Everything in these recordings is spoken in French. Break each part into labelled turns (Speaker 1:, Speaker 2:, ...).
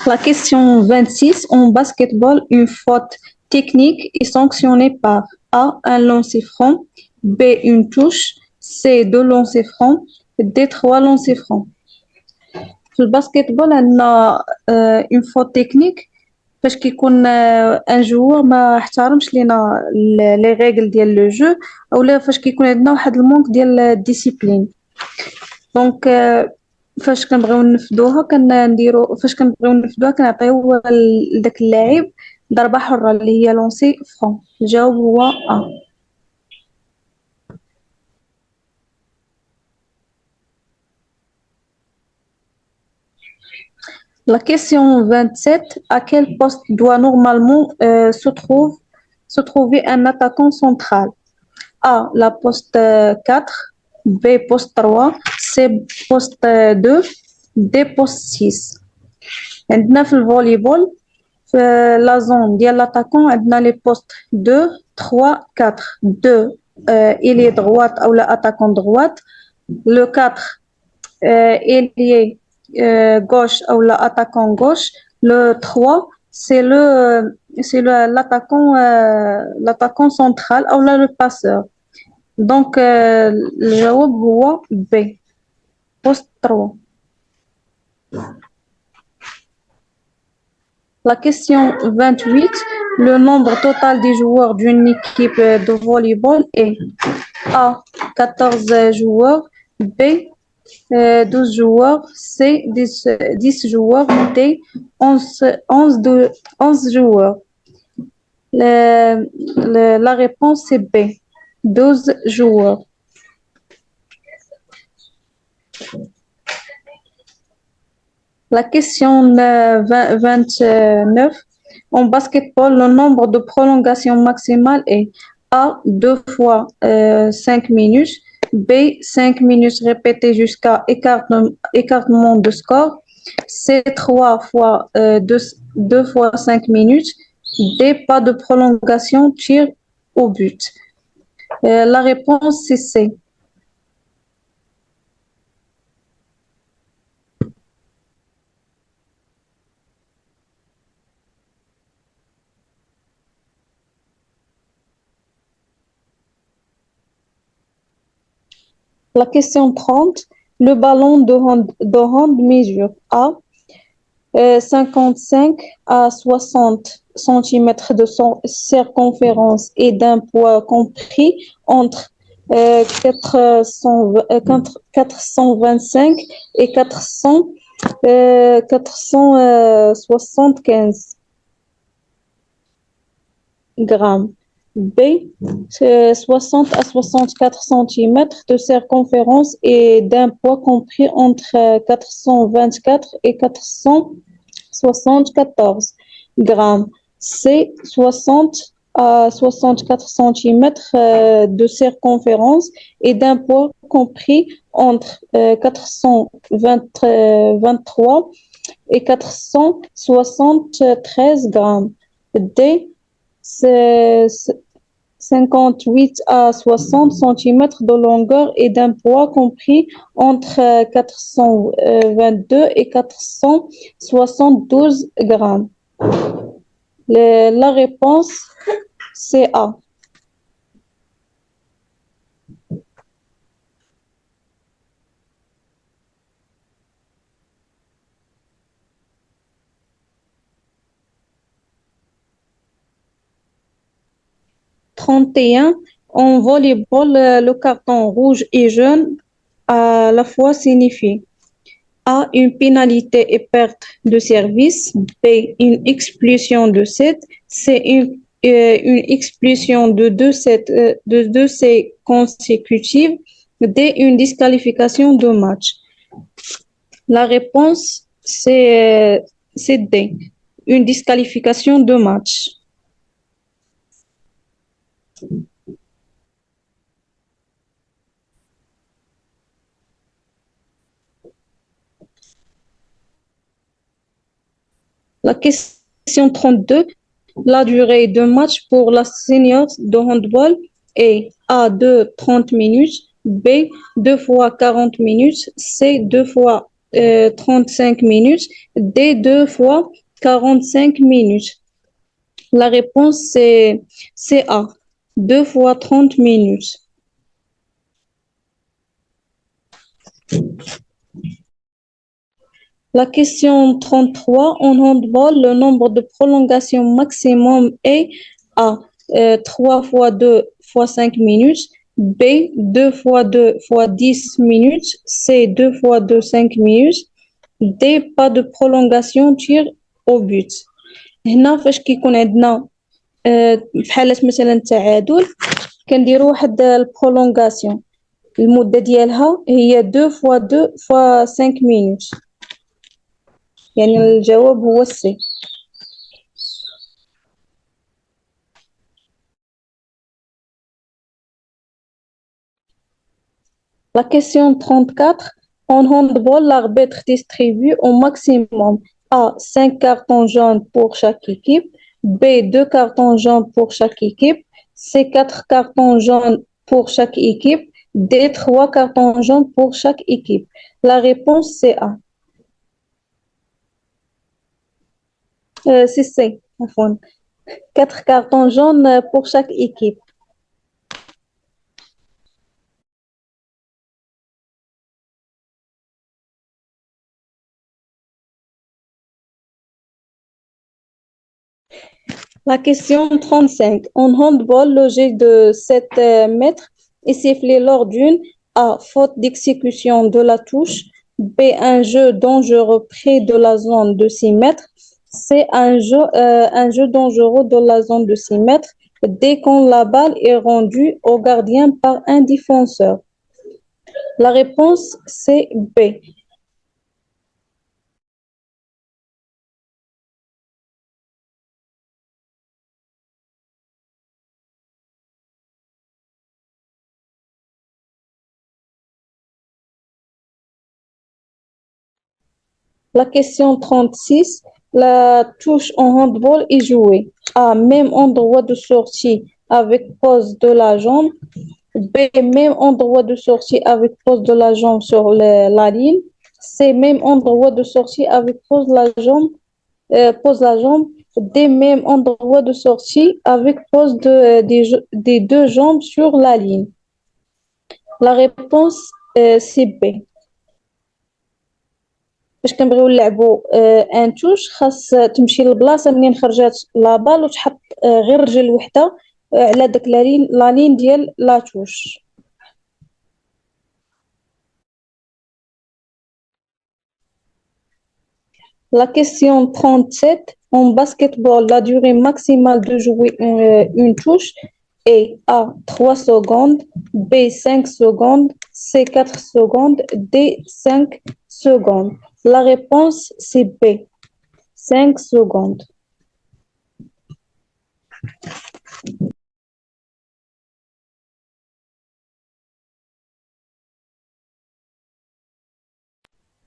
Speaker 1: La question 26. En basketball, une faute technique est sanctionnée par A, un lancer franc, B, une touche, C, deux lancers francs, D, trois lancers francs. في الباسكتبول عندنا اون فوت تكنيك فاش كيكون ان جوور ما احترمش لينا لي ريغل ديال لو جو اولا فاش كيكون عندنا واحد المونك ديال الديسيبلين دونك فاش كنبغيو نفدوها كنديرو فاش كنبغيو نفدوها كنعطيو لداك اللاعب ضربه حره اللي هي لونسي فرون. الجواب هو ا. La question 27, à quel poste doit normalement se trouver un attaquant central? A, la poste 4, B, poste 3, C, poste 2, D, poste 6. عندنا في الفوليبول في لا زون ديال l'attaquant عندنا les postes 2, 3, 4. 2 ailier droite ou attaquant droite. Le 4 ailier gauche ou l'attaquant gauche. Le 3 l'attaquant central ou le passeur. Donc le jawab هو B, poste 3. La question 28, le nombre total des joueurs d'une équipe de volleyball est A, 14 joueurs, B, 12 joueurs, C, 10 joueurs, D, 11 joueurs. La réponse est B, 12 joueurs. La question 29. En basketball, le nombre de prolongations maximales est A, 2 fois 5 minutes, B, 5 minutes répétées jusqu'à écartement de score, C, 3 fois 2 fois 5 minutes, D, pas de prolongation, tir au but. La réponse, c'est C. La question 30, le ballon de hand mesure A, 55 à 60 cm de circonférence et d'un poids compris entre 425 et 475 grammes. B, 60 à 64 cm de circonférence et d'un poids compris entre 424 et 474 grammes. C, 60 à 64 cm de circonférence et d'un poids compris entre 423 et 473 grammes. D, 58 à 60 cm de longueur et d'un poids compris entre 422 et 472 grammes. La réponse, c'est A. En volleyball, le carton rouge et jaune à la fois signifie A, une pénalité et perte de service, B, une expulsion de 7, C, une expulsion de 2 C consécutives, D, une disqualification de match. La réponse, c'est D, une disqualification de match. La question 32, la durée de match pour la senior de handball est A, 2 30 minutes, B, 2 fois 40 minutes, C, 2 fois 35 minutes. D, 2 fois 45 minutes. La réponse, c'est A, 2 fois 30 minutes. La question 33, en handball, le nombre de prolongations maximum est A, 3 fois 2 fois 5 minutes, B, 2 fois 2 fois 10 minutes, C, 2 fois 2, 5 minutes, D, pas de prolongation, tir au but. هنا فاش كيكون عندنا في حالة مثلا التعادل كنديروا واحد البرولونغاسيون المدة ديالها هي 2 fois 2 fois 5 minutes. يعني الجواب هو السي. La question 34. En handball, l'arbitre distribue au maximum A, 5 cartons jaunes pour chaque équipe, B, 2 cartons jaunes pour chaque équipe, C, 4 cartons jaunes pour chaque équipe, D, 3 cartons jaunes pour chaque équipe. La réponse, c'est A. C'est C. 4 cartons jaunes pour chaque équipe. La question 35. En handball, le jet de 7 mètres est sifflé lors d'une A, faute d'exécution de la touche, B, un jeu dangereux près de la zone de 6 mètres, C, un jeu dangereux de la zone de 6 mètres, D, quand la balle est rendue au gardien par un défenseur. La réponse, c'est B. La question 36, la touche en handball est jouée à même endroit de sortie avec pose de la jambe, B, même endroit de sortie avec pose de la jambe sur la ligne, C, même endroit de sortie avec pose la jambe, D, même endroit de sortie avec pose des deux jambes sur la ligne. La réponse, c'est B. باش كنبغيو نلعبوا ان توش خاص تمشي للبلاصه منين خرجات لابال وتحط غير رجل وحده على داك لا لين ديال لا توش. La question 37. En basketball, la durée maximale de jouer une touche est A, 3 secondes, B, 5 secondes, C, 4 secondes, D, 5 secondes. La réponse, c'est B, 5 secondes.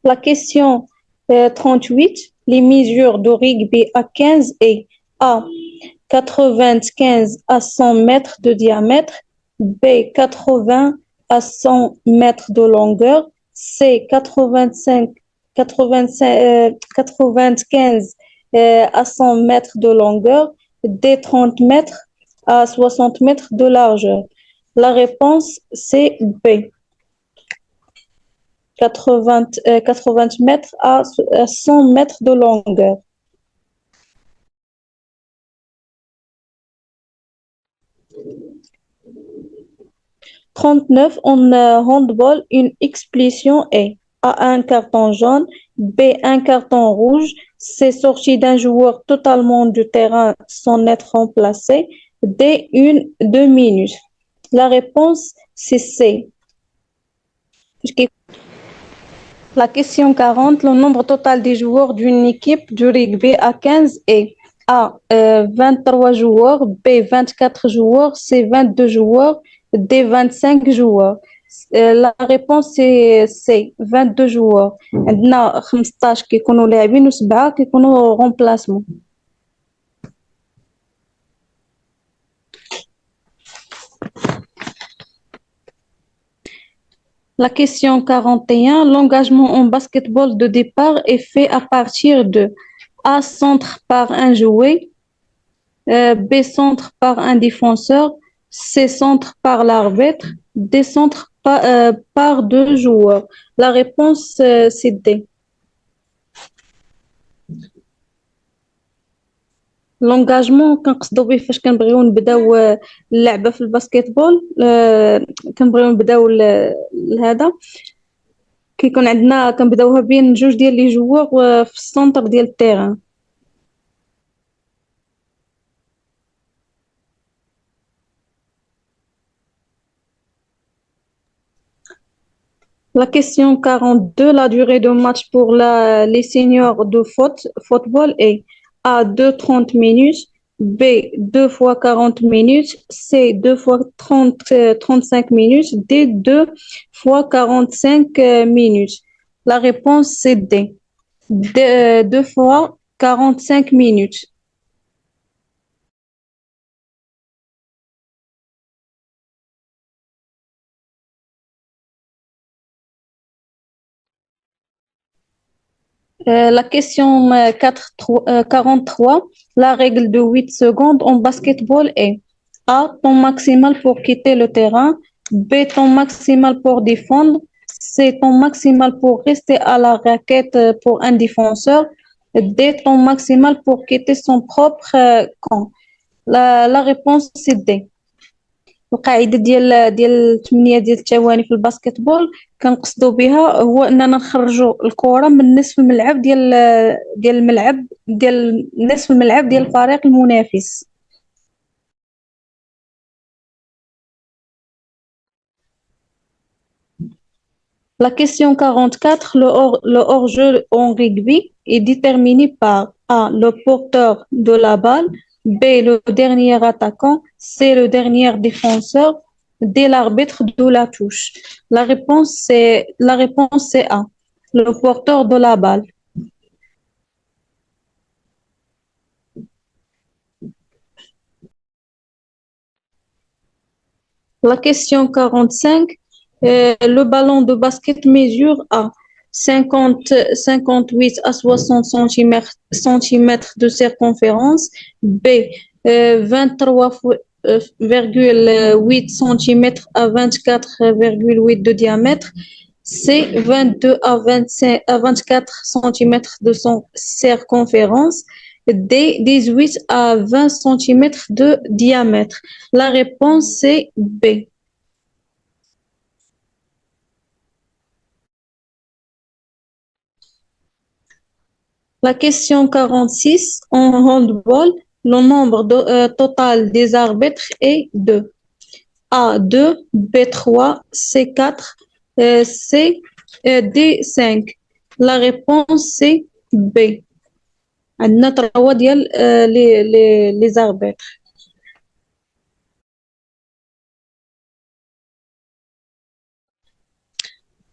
Speaker 1: La question 38. Les mesures de rugby à 15 est A, 95 à 100 mètres de diamètre, B, 80 à 100 mètres de longueur, C, 95 à 100 mètres de longueur, D, 30 mètres à 60 mètres de largeur. La réponse, c'est B. 80 mètres à 100 mètres de longueur. 39. En handball, une expulsion est A, un carton jaune, B, un carton rouge, C, sortie d'un joueur totalement du terrain sans être remplacé, D, 2 minutes. La réponse, c'est C. La question 40, le nombre total des joueurs d'une équipe du rugby à 15 est A, 23 joueurs, B, 24 joueurs, C, 22 joueurs, D, 25 joueurs. La réponse c'est C, 22 joueurs. عندنا 15 كيكونوا لاعبين و7 كيكونوا remplacement. La question 41, l'engagement en basketball de départ est fait à partir de A, centre par un jouet, B, centre par un défenseur, C, centre par l'arbitre, D, centre par deux joueurs. La réponse, c'est D. لونغاجمون كنقصدو به فاش كنبغيو نبداو اللعبه في الباسكيتبول كنبغيو نبداو لهذا كيكون عندنا كنبداوها بين جوج ديال لي جوور في السونتر ديال التيران. La question 42, la durée de match pour les seniors de football est A, 2 30 minutes, B, 2 fois 40 minutes, C, 2 fois 35 minutes, D, 2 fois 45 minutes. La réponse, c'est D. 2 fois 45 minutes. La question 43, la règle de 8 secondes en basketball est A, temps maximal pour quitter le terrain, B, temps maximal pour défendre, C, temps maximal pour rester à la raquette pour un défenseur, D, temps maximal pour quitter son propre camp. La réponse, c'est D. القاعده ديال 8 ديال الثواني في الباسكتبول كنقصدوا بها هو اننا نخرجوا الكره من نصف الملعب ديال الملعب ديال نصف الملعب ديال الفريق المنافس. La question 44, le hors-jeu en rugby est déterminé par A, le porteur de la balle, B, le dernier attaquant, C, le dernier défenseur, D, l'arbitre de la touche. La réponse c'est A, le porteur de la balle. La question 45, le ballon de basket mesure à 58 à 60 centimètres de circonférence, B, 23,8 centimètres à 24,8 de diamètre, C, 22 à 24 centimètres de circonférence, D, 18 à 20 centimètres de diamètre. La réponse, c'est B. La question 46, en handball, le nombre total des arbitres est 2. A, 2, B, 3, C, 4, C, D, 5. La réponse, c'est B. عندنا 3 ديال les arbitres.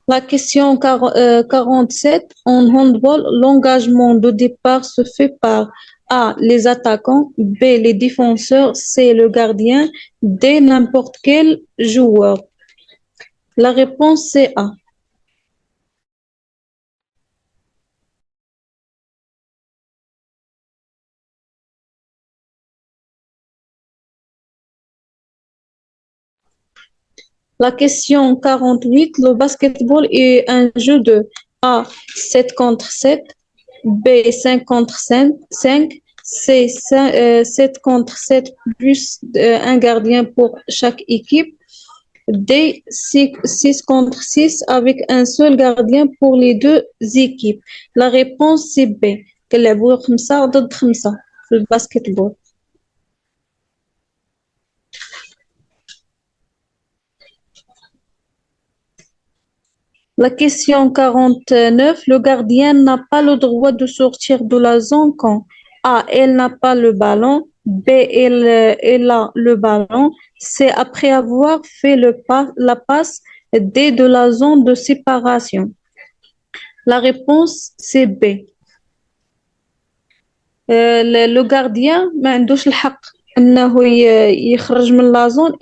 Speaker 1: La question 47, en handball, l'engagement de départ se fait par A, les attaquants, B, les défenseurs, C, le gardien, D, n'importe quel joueur. La réponse, c'est A. La question 48, le basketball est un jeu de A, 7 contre 7, B, 5 contre 5, C, 7 contre 7 plus un gardien pour chaque équipe, D, 6 contre 6 avec un seul gardien pour les deux équipes. La réponse, c'est B. كنلعبوا 5 ضد 5 في الباسكتبول. La question 49, le gardien n'a pas le droit de sortir de la zone quand A, elle n'a pas le ballon, B, elle a le ballon, C, après avoir fait la passe, D, de la zone de séparation. La réponse, c'est B. Le gardien ما عندوش الحق انه يخرج من لا زون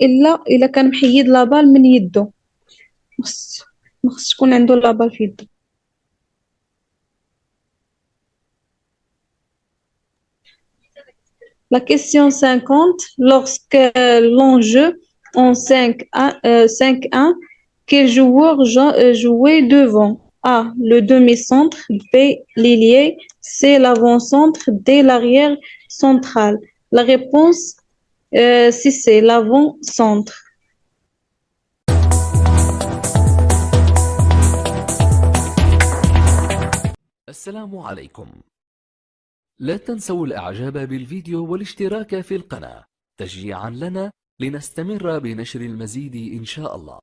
Speaker 1: الا كان محيد لا بال من يده. ما خصش تكون عنده لابال في يدو. La question 50, lorsque l'enjeu en 5-1, quel joueur jouait devant? A. Le demi-centre. B. L'ailier. C. L'avant-centre. D. L'arrière central. La réponse, c'est l'avant-centre.
Speaker 2: السلام عليكم. لا تنسوا الإعجاب بالفيديو والاشتراك في القناة تشجيعا لنا لنستمر بنشر المزيد إن شاء الله.